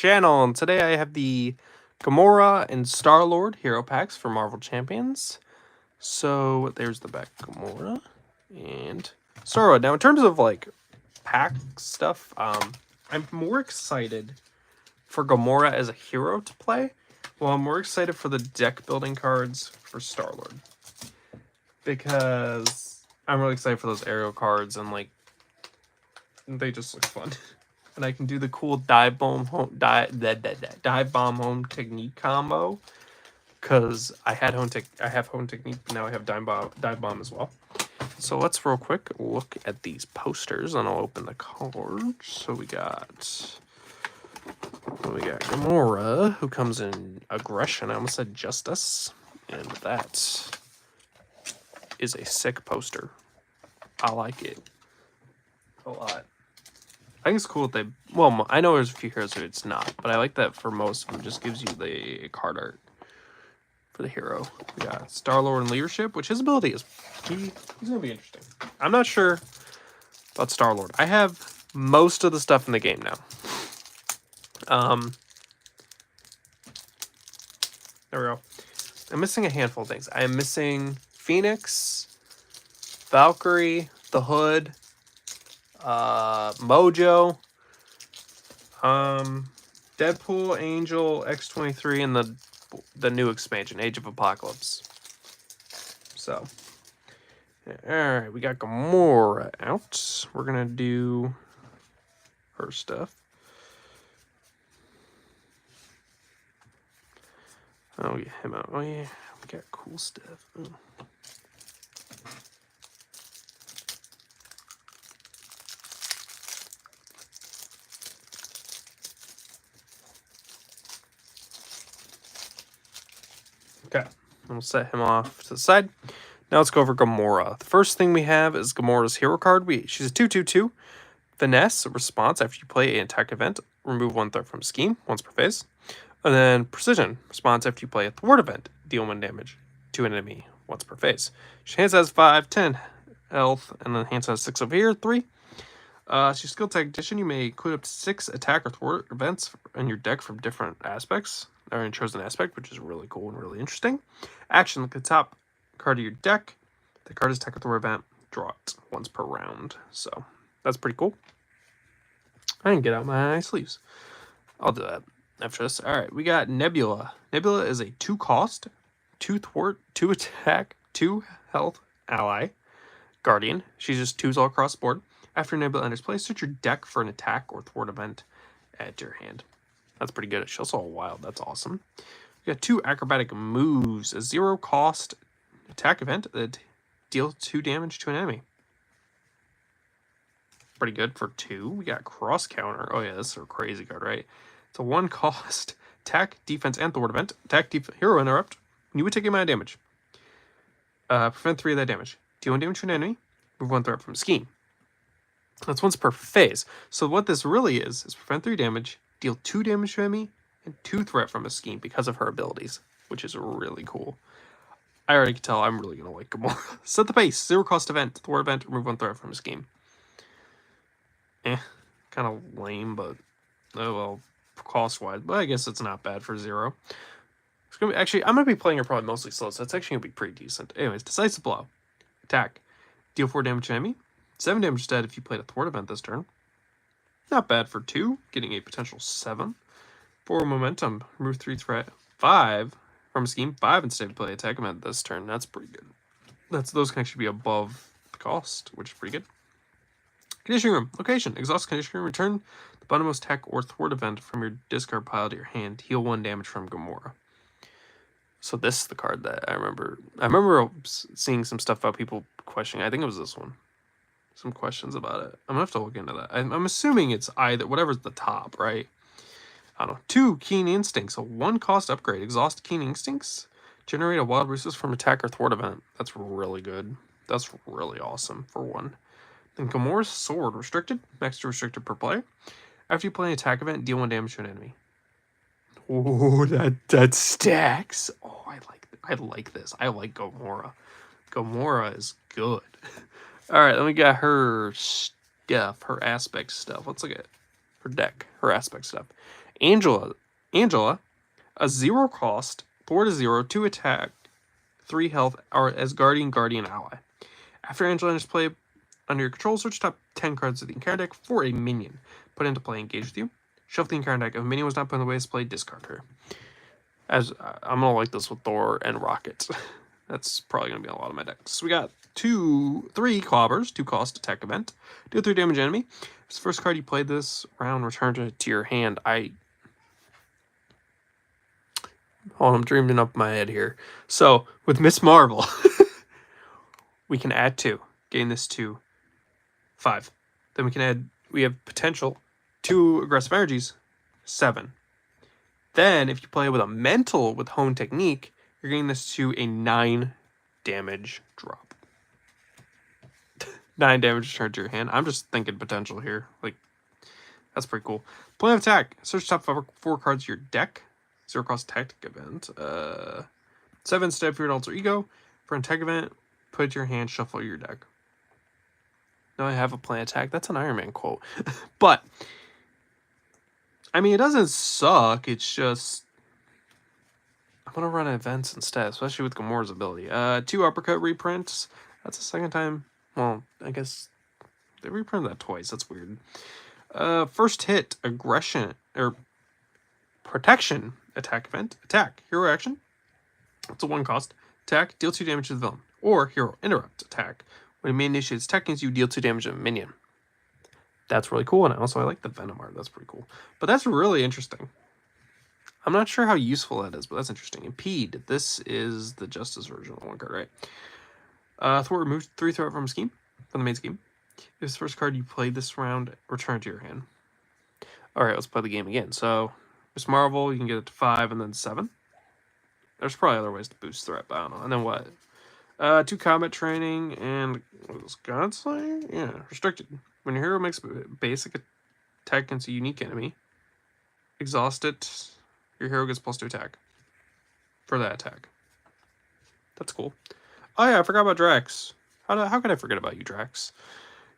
channel, and today I have the Gamora and Star-Lord hero packs for Marvel Champions. So there's the back Gamora and Star-Lord. Now in terms of like pack stuff, I'm more excited for Gamora as a hero to play, while I'm more excited for the deck building cards for Star-Lord. Because I'm really excited for those aerial cards and like they just look fun. And I can do the cool dive bomb home technique combo, because I have home technique, but now I have dive bomb as well. So let's real quick look at these posters, and I'll open the cards. So we got Gamora, who comes in aggression. I almost said justice, and that is a sick poster. I like it a lot. I think it's cool that well, I know there's a few heroes who it's not, but I like that for most of them, it just gives you the card art for the hero. We got Star-Lord in leadership, which his ability is, he's going to be interesting. I'm not sure about Star-Lord. I have most of the stuff in the game now. There we go. I'm missing a handful of things. I am missing Phoenix, Valkyrie, the Hood, Mojo, Deadpool, Angel, X-23, and the new expansion, Age of Apocalypse. So, alright, we got Gamora out. We're gonna do her stuff. Oh, get him out. Oh yeah, we got cool stuff. Oh. Okay, we'll set him off to the side. Now let's go over Gamora. The first thing we have is Gamora's hero card. She's a 2/2/2. Finesse, response after you play an attack event. Remove one threat from scheme once per phase. And then Precision, response after you play a thwart event. Deal 1 damage to an enemy once per phase. She hands has 5, 10 health, and then hands has 6 over here, 3. She's skill tactician. You may include up to 6 attack or thwart events in your deck from different aspects, or in chosen aspect, which is really cool and really interesting. Action, look at the top card of your deck. The card is attack or thwart event. Draw it once per round. So that's pretty cool. I can get out my sleeves. I'll do that after this. All right, we got Nebula. Nebula is a 2-cost, 2 thwart, 2 attack, 2 health ally. Guardian. She's just 2s all across the board. After Nebula enters play, search your deck for an attack or thwart event at your hand. That's pretty good. She's also a wild. That's awesome. We got 2 acrobatic moves. A 0-cost attack event that deals 2 damage to an enemy. Pretty good for 2. We got cross counter. Oh yeah, this is a crazy card, right? It's a 1-cost attack, defense, and thwart event. Attack, hero interrupt. You would take a amount of damage. Prevent 3 of that damage. Deal 1 damage to an enemy. Move 1 threat from scheme. That's once per phase. So what this really is prevent 3 damage, deal 2 damage to an enemy, and 2 threat from a scheme because of her abilities, which is really cool. I already can tell I'm really going to like Gamora. Set the pace. 0-cost event. Thwart event. Remove 1 threat from a scheme. Kind of lame, but oh well, cost-wise. But I guess it's not bad for 0. It's gonna be, actually, I'm going to be playing her probably mostly slow, so it's actually going to be pretty decent. Anyways, decisive blow. Attack. Deal 4 damage to enemy. 7 damage instead if you played a thwart event this turn. Not bad for 2, getting a potential 7. 4 momentum, remove 3 threat. 5 from a scheme. 5 instead of play attack event this turn. That's pretty good. Those can actually be above the cost, which is pretty good. Conditioning room. Location. Exhaust conditioning room. Return the bottommost attack or thwart event from your discard pile to your hand. Heal 1 damage from Gamora. So this is the card that I remember. I remember seeing some stuff about people questioning. I think it was this one. Some questions about it. I'm gonna have to look into that. I'm assuming it's either whatever's the top, right? I don't know. 2 keen instincts. A 1-cost upgrade. Exhaust keen instincts. Generate a wild resource from attack or thwart event. That's really good. That's really awesome for 1. Then Gamora's sword. Restricted. Max to restricted per play. After you play an attack event, deal 1 damage to an enemy. Oh, that stacks. Oh, I like this. I like Gamora. Gamora is good. All right, then we got her stuff, her aspect stuff. Let's look at her deck, her aspect stuff. Angela, a 0 cost, 4 to 0, 2 attack, 3 health, or as Guardian ally. After Angela enters play under your control, search top 10 cards of the encounter deck for a minion. Put into play, engage with you. Shuffle the encounter deck. If a minion was not put in the way of play, discard her. As I'm gonna like this with Thor and Rocket. That's probably gonna be a lot of my decks. So we got 3 clobbers, 2 cost attack event. Deal 3 damage enemy. It's the first card you played this round, return it to your hand. I'm dreaming up my head here. So with Miss Marvel, we can add 2, gain this to 5. Then we have potential 2 aggressive energies, 7. Then if you play with a mental with Hone Technique, you're getting this to a 9 damage drop. 9 damage returned to your hand. I'm just thinking potential here. Like, that's pretty cool. Plan of attack. Search top 4 cards of your deck. 0 cost tactic event. 7 step for your alter ego. For an attack event, put it to your hand, shuffle your deck. Now I have a plan attack. That's an Iron Man quote. But I mean, it doesn't suck. It's just I'm gonna run events instead, especially with Gamora's ability. 2 uppercut reprints. That's the second time. Well, I guess they reprinted that twice. That's weird. First hit, aggression or protection attack event. Attack, hero action. It's a 1 cost. Attack, deal 2 damage to the villain. Or hero interrupt attack. When a minion initiates attack against you, deal 2 damage to a minion. That's really cool, and also I like the Venom art. That's pretty cool. But that's really interesting. I'm not sure how useful that is, but that's interesting. Impede. This is the Justice version of the 1 card, right? Thor removes 3 threat from the main scheme. If it's the first card you played this round, return it to your hand. Alright, let's play the game again. So, Miss Marvel, you can get it to 5 and then 7. There's probably other ways to boost threat, but I don't know. And then what? 2 combat training and what was Godslayer? Yeah, restricted. When your hero makes basic attack against a unique enemy, exhaust it, your hero gets +2 attack for that attack. That's cool. Oh yeah, I forgot about Drax. How could I forget about you, Drax?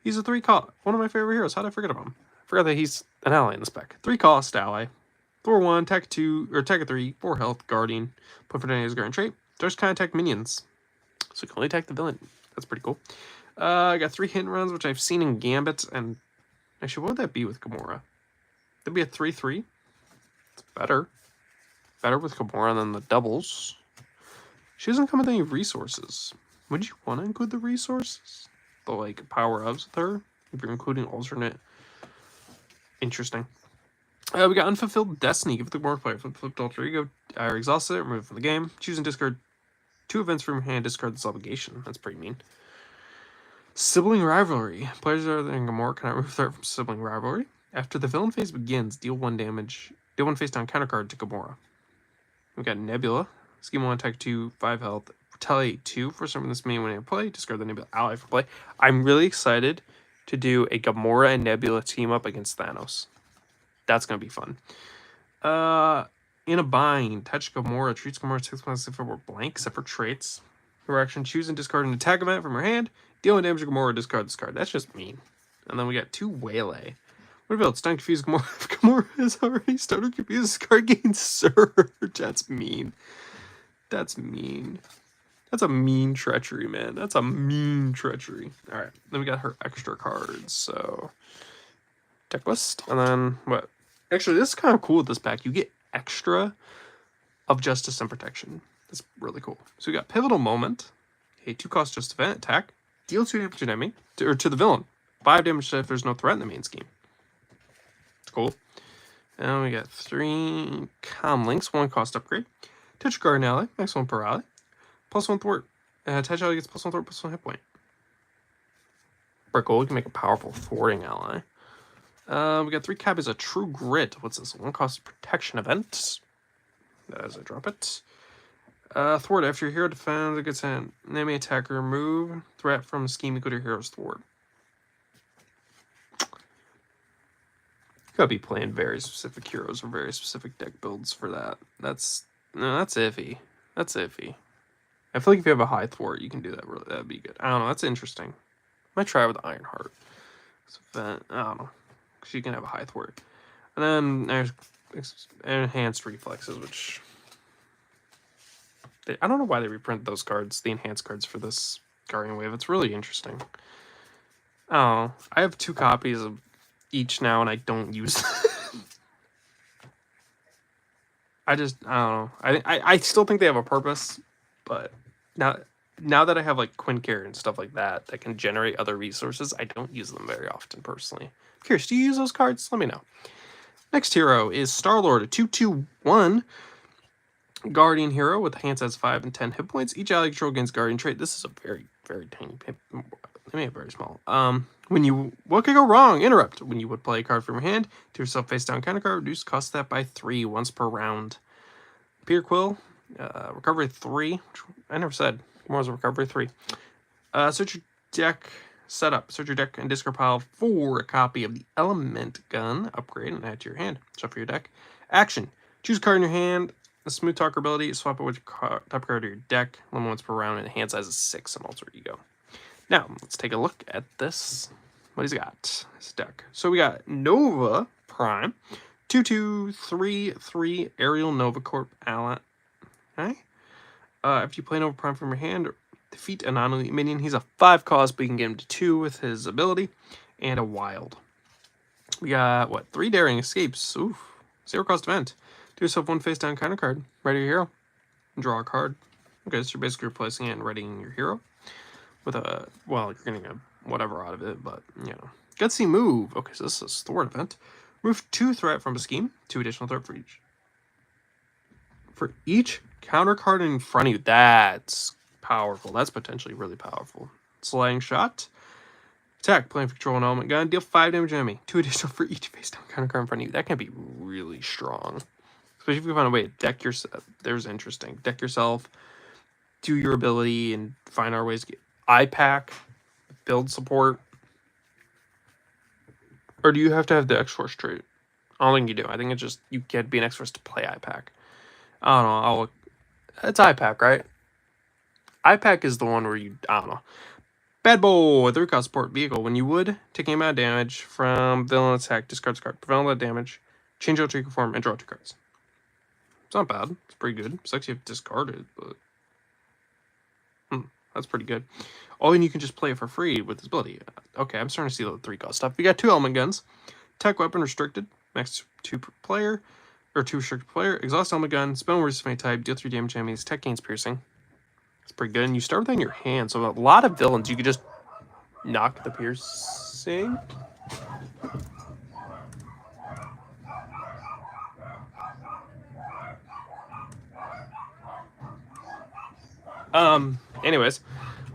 He's a 3 cost, one of my favorite heroes. How did I forget about him? I forgot that he's an ally in the spec. 3 cost ally. Thor 1, attack 2, or attack 3, 4 health, guardian. Put for his guardian trait. Just kind of attack minions. So you can only attack the villain. That's pretty cool. I got 3 hit and runs, which I've seen in Gambit, and actually, what would that be with Gamora? That'd be a 3/3. It's better. Better with Gamora than the doubles. She doesn't come with any resources. Would you want to include the resources? The, like, power-ups with her? If you're including alternate. Interesting. We got Unfulfilled Destiny. Give the Gamora player flipped alter ego. Exhaust it, remove it from the game. Choose and discard 2 events from your hand, discard this obligation. That's pretty mean. Sibling Rivalry. Players other than Gamora cannot remove threat from Sibling Rivalry. After the villain phase begins, deal 1 damage. Deal 1 face down counter card to Gamora. We got Nebula. Scheme 1, attack 2, 5 health. Retaliate 2 for summoning this minion when in play. Discard the Nebula ally for play. I'm really excited to do a Gamora and Nebula team up against Thanos. That's going to be fun. In a bind, touch Gamora, treats Gamora 6 points if it were blank, except for traits. Your action, choose and discard an attack event from your hand. Deal 1 damage to Gamora, discard this card. That's just mean. And then we got 2 Waylay. What about it's time to confuse Gamora? If Gamora has already started to confuse this card, gains Surge. That's mean. That's mean. That's a mean treachery, man. That's a mean treachery. Alright, then we got her extra cards. So, deck list. And then, what? Actually, this is kind of cool with this pack. You get extra of Justice and Protection. That's really cool. So we got Pivotal Moment. A 2 cost just event attack. Deal 2 damage to an enemy, or to the villain. 5 damage if there's no threat in the main scheme. It's cool. And we got 3 Comlinks, 1 cost upgrade. Touch Guardian ally, maximum per ally. +1 thwart. Touch ally gets +1 thwart, +1 hit point. Pretty cool. We can make a powerful thwarting ally. We got 3 copies of True Grit. What's this? 1 cost protection event. As I drop it. Thwart. After your hero defends against an enemy attacker, remove threat from scheme equal to your hero's thwart. Gotta be playing very specific heroes or very specific deck builds for that. That's iffy. That's iffy. I feel like if you have a high thwart, you can do that. Really, that'd be good. I don't know. That's interesting. Might try with Ironheart. I don't know. Because you can have a high thwart. And then there's enhanced reflexes, which I don't know why they reprint those cards, the enhanced cards for this Guardian Wave. It's really interesting. Oh, I have 2 copies of each now, and I don't use them. I don't know. I still think they have a purpose, but now that I have like Quincare and stuff like that that can generate other resources, I don't use them very often personally. I'm curious, do you use those cards? Let me know. Next hero is Star-Lord, a 2/2/1 Guardian hero with a hand size 5 and 10 hit points. Each ally control gains Guardian trait. This is a very, very tiny hit. They may be very small. What could go wrong? Interrupt. When you would play a card from your hand, to yourself face down counter card, reduce cost that by 3 once per round. Peter Quill, recovery 3. Which I never said. Gamora's recovery 3. Search your deck. Setup. Search your deck and discard pile for a copy of the Element Gun upgrade and add to your hand. Shuffle your deck. Action. Choose a card in your hand. A Smooth Talker ability. Swap it with your top card of your deck. Limit once per round and hand size is 6 and alter ego. Now, let's take a look at this. What he's got. His deck. So we got Nova Prime. 2/2/3/3 Aerial Nova Corp ally. Okay. If you play Nova Prime from your hand, defeat a non-elite minion. He's a 5 cost, but you can get him to 2 with his ability. And a wild. We got, what, 3 Daring Escapes. Oof. 0 cost event. Do yourself 1 face down counter card. Ready your hero. And draw a card. Okay, so you're basically replacing it and readying your hero. With a, well, you're getting a whatever out of it, but, you know. Gutsy move. Okay, so this is a thwart event. Remove 2 threat from a scheme. 2 additional threat for each. For each counter card in front of you. That's powerful. That's potentially really powerful. Slaying shot. Attack. Playing control an element gun. Deal 5 damage to enemy. 2 additional for each face down counter card in front of you. That can be really strong. Especially if you find a way to deck yourself. There's interesting. Deck yourself. Do your ability and find our ways to get iPack. Build support. Or do you have to have the X-Force trait? I don't think you do. I think it's just you get be an X-Force to play iPack. I don't know. It's iPack, right? iPack is the one where you, I don't know. Bad Boy, 3 cost support vehicle. When you would, take amount of damage from villain attack, discard this card. Prevent all that damage. Change out to your form and draw 2 cards. It's not bad. It's pretty good. Sucks you have discarded, but that's pretty good. Oh, and you can just play it for free with this ability. Okay, I'm starting to see the 3 cost stuff. We got 2 element guns. Attack weapon restricted. Max 2 per player. Or 2 restricted player. Exhaust element gun. Spell resist any type. Deal 3 damage to enemies. Tech gains piercing. It's pretty good. And you start with that in your hand. So a lot of villains, you could just knock the piercing. Anyways,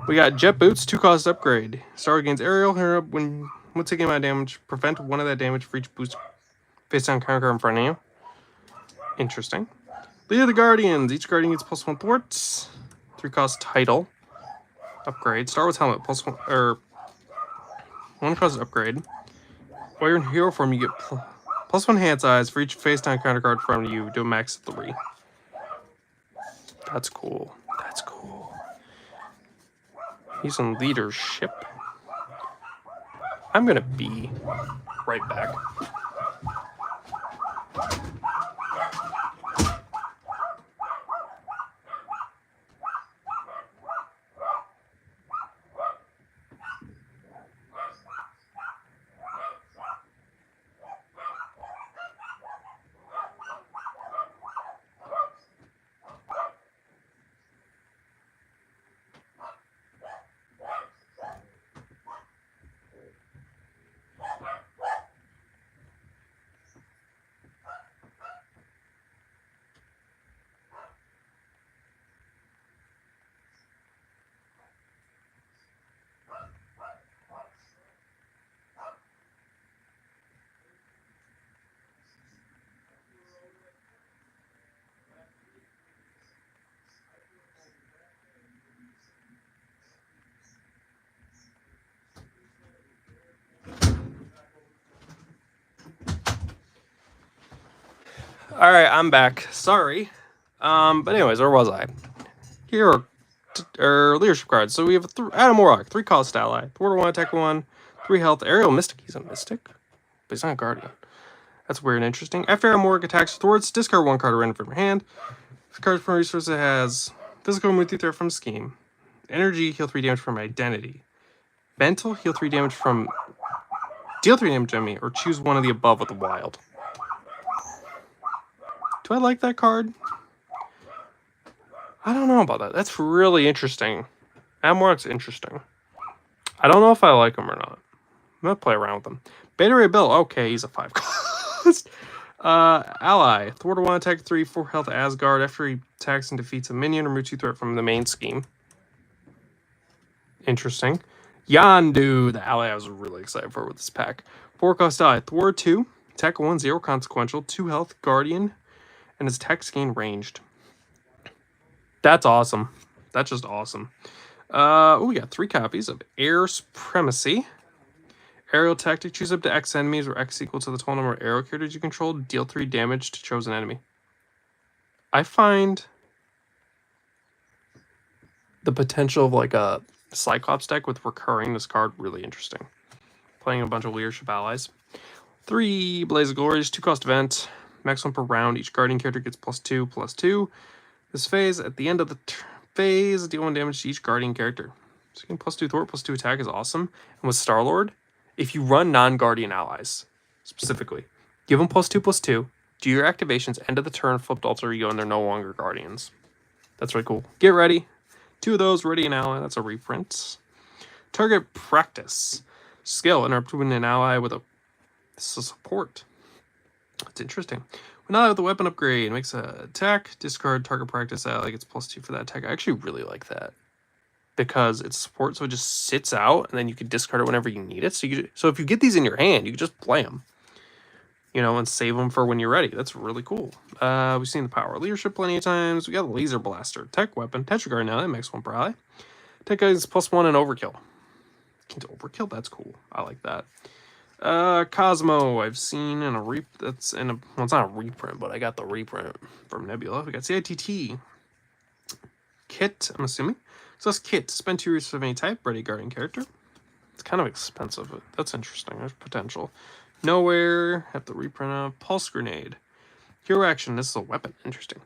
we got Jet Boots, 2 cost upgrade. Star gains aerial. When taking amount of damage, prevent 1 of that damage for each boost face down counter card in front of you. Interesting. Leader of the Guardians. Each Guardian gets +1 thwarts. 3 cost title. Upgrade. Star Wars helmet, +1 or 1 cost upgrade. While you're in hero form, you get +1 hand size for each face down counter card in front of you. Do a max of 3. That's cool. That's cool. He's in leadership. I'm gonna be right back. All right, I'm back. Sorry. But anyways, where was I? Here are leadership cards. So we have Adam Warlock, 3 cost ally, thwart 1, attack 1, 3 health, aerial mystic. He's a mystic, but he's not a guardian. That's weird and interesting. After Gamora attacks thwarts, discard 1 card random from your hand. If the card from resource it has physical immunity threat from scheme. Energy, heal 3 damage from identity. Mental, heal 3 damage from... Deal 3 damage on me, or choose one of the above with the wild. Do I like that card? I don't know about that. That's really interesting. Amorok's interesting. I don't know if I like him or not. I'm going to play around with him. Beta Ray Bill. Okay, he's a 5 cost. Ally. Thwart a 1 attack 3, 4 health Asgard. After he attacks and defeats a minion, remove 2 threat from the main scheme. Interesting. Yandu. The ally I was really excited for with this pack. 4 cost ally. Thwart 2. Attack 1, 0 consequential. 2 health Guardian. And his attacks gain ranged. That's awesome. That's just awesome. We got 3 copies of Air Supremacy. Aerial tactic, choose up to X enemies where X equal to the total number of arrow characters you control. Deal 3 damage to chosen enemy. I find the potential of like a Cyclops deck with recurring this card really interesting. Playing a bunch of leadership allies. 3 Blaze of Glories, 2 cost event. Maximum per round. Each guardian character gets +2/+2. This phase, at the end of the phase, deal 1 damage to each guardian character. So you can +2 thwart, +2 attack is awesome. And with Star-Lord, if you run non-guardian allies, specifically, give them +2/+2, do your activations, end of the turn, flipped alter ego, and they're no longer guardians. That's really cool. Get ready. 2 of those, ready an ally. That's a reprint. Target practice. Skill, interrupt when an ally with a support. That's interesting. When ally with a weapon upgrade makes an attack, discard target practice ally gets +2 for that attack. I actually really like that. Because it's support, so it just sits out, and then you can discard it whenever you need it. So if you get these in your hand, you can just play them, you know, and save them for when you're ready. That's really cool. We've seen the power of leadership plenty of times. We got the laser blaster, tech weapon, Tetragard now. That makes 1 per ally. Tech guys +1 and overkill. Into overkill, that's cool. I like that. Cosmo, I've seen in a well, it's not a reprint, but I got the reprint from Nebula. We got CITT. Kit, I'm assuming. So that's Kit. Spend 2 resources of any type. Ready guardian character. It's kind of expensive, but that's interesting. There's potential. Nowhere. Have to reprint a Pulse Grenade. Hero action. This is a weapon. Interesting.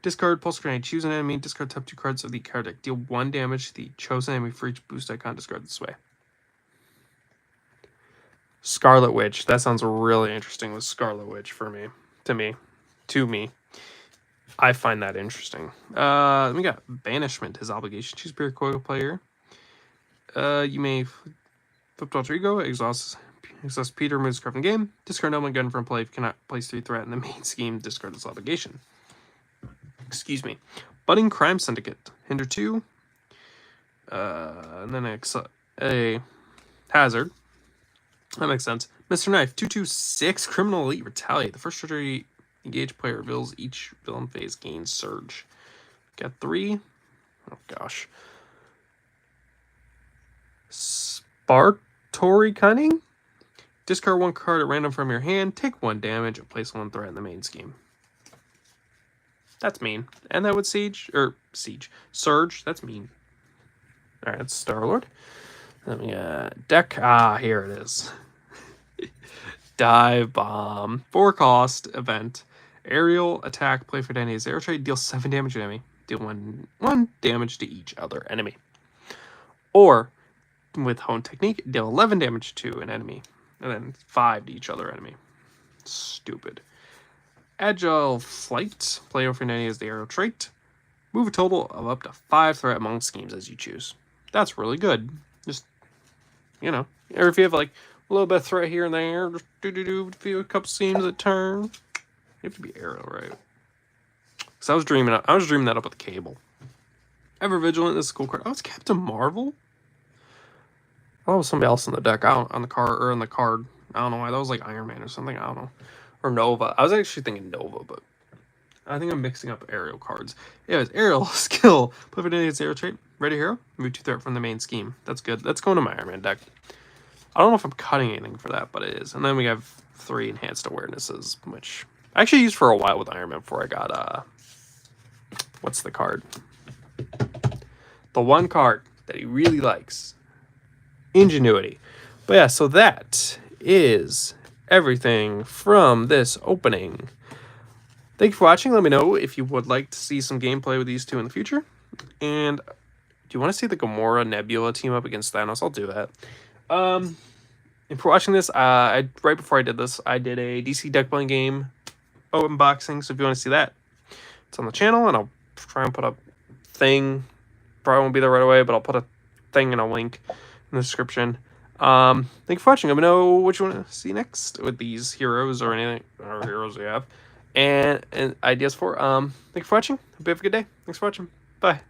Discard Pulse Grenade. Choose an enemy. Discard top 2 cards of the card deck. Deal 1 damage to the chosen enemy for each boost icon. Discard this way. Scarlet Witch. That sounds really interesting with Scarlet Witch for me. To me. I find that interesting. We got Banishment, his obligation. Choose a recoil player. You may flip alter ego, exhaust Peter, removes card from the game. Discard element gun from play if you cannot place 3 threat in the main scheme. Discard this obligation. Excuse me. Budding Crime Syndicate. Hinder 2. And then a hazard. That makes sense. Mr. Knife. 2/2/6. Criminal Elite Retaliate. The first treasury engaged player reveals each villain phase gains surge. Got 3. Oh gosh. Spartory Cunning. Discard 1 card at random from your hand. Take 1 damage and place 1 threat in the main scheme. That's mean. And that would Surge. That's mean. Alright, that's Star-Lord. Then we got deck. Here it is. Dive Bomb. 4 cost event. Aerial attack, play for Danny's arrow trade, deal 7 damage to enemy. Deal 1 damage to each other enemy. Or, with Hone Technique, deal 11 damage to an enemy. And then 5 to each other enemy. Stupid. Agile Flight, play over Danny as the arrow trait. Move a total of up to 5 threat among schemes as you choose. That's really good. Just, you know, or if you have like a little bit of threat here and there, just do a couple schemes at turn. You have to be arrow, right? Because I was dreaming that up with the Cable. Ever Vigilant, this is a cool card. Oh, it's Captain Marvel? Oh, it was somebody else in the deck. On the card. I don't know why. That was like Iron Man or something. I don't know. Or Nova. I was actually thinking Nova, but I think I'm mixing up aerial cards. Yeah, it's aerial skill. Play for its arrow trait. Ready hero. Move 2 threat from the main scheme. That's good. That's going to my Iron Man deck. I don't know if I'm cutting anything for that, but it is. And then we have 3 enhanced awarenesses, which I actually used for a while with Iron Man before I got, what's the card? The one card that he really likes. Ingenuity. But yeah, so that is everything from this opening. Thank you for watching. Let me know if you would like to see some gameplay with these two in the future. And do you want to see the Gamora Nebula team up against Thanos? I'll do that. And for watching this, right before I did this, I did a DC deck building game unboxing. So if you want to see that, it's on the channel, and I'll try and put a thing. Probably won't be there right away, but I'll put a thing and a link in the description. Thank you for watching. Let me know what you want to see next with these heroes or anything, or heroes we have, and ideas for. Thank you for watching. Hope you have a good day. Thanks for watching. Bye.